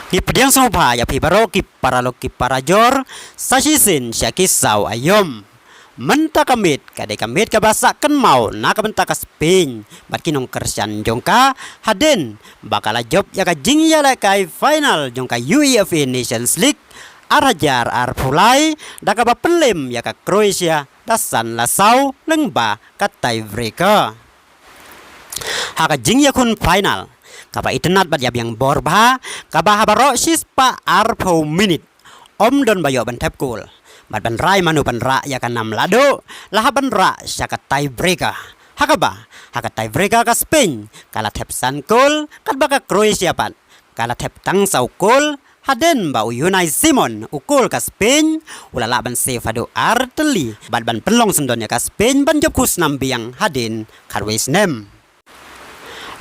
Hipdiang sopa ya pibaro ki para jor sasisin syakisau ayom. Menta kamit ka basakan mau na kabenta ka Spain bat kinong kersian jongka haden bakala job ya ka jingya la kai final jongka UEFA Nations League arajar pulai da ka pelem ya ka Croatia dasan lasau lengba ka tiebreaker haka jingya kun final kaba itenat bat yang borba kaba habaro sispa minit don bayo ban tap goal bat ban rai manu ban ra ya kan 6 lado lah ban ra syaka tiebreaker haka tiebreaker ka Spain kala tap san goal kat baka Croatia pat kala tap tang sau goal haden ba Unai Simon ukul ka Spain ulala ban save ado arteli bat ban pelong sendon ya ka Spain ban job kus nambiang haden karwes nem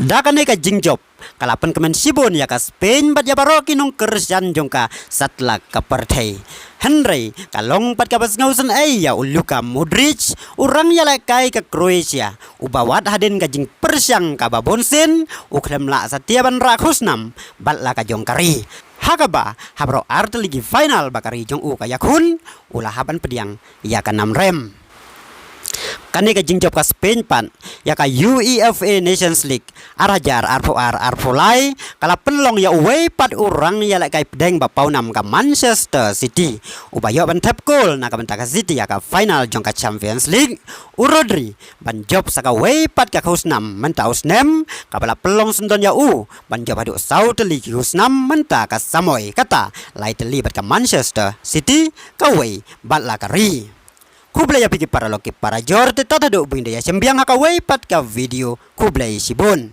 dakane ka jingjob kalapan kemen sibon ya ka Spain bat ya baroki nong kersian jongka satlak ka partai Henry kalong pat ka basngausan ya Luka Modric urang ya kai ka Croatia ubawat haden ka jing persyang ka babonsen uklem la satiaban rakhusnam bat la ka jongkari hakaba habro art ligi final bakari jong u ka yakun ulah haban pediang ya ka 6 rem kani ka jingjob ka Spain pan ya ka UEFA Nations League arajar arpulai kala pelong ya uwe pat urang ya la kai pedeng ba paunam ka Manchester City ubayo ban tap goal na ka benta ka City ya ka final jong ka Champions League Rodri ban job saka we pat ka husnam menta usnem ka bala pelong sendon ya ban job adu South League husnam menta ka Samoy kata lai teli bat ka Manchester City ka we bat la ka ri kublay apiki para loki para jor te tata do binde ya sembiang haka way pat ka video kublay sibon.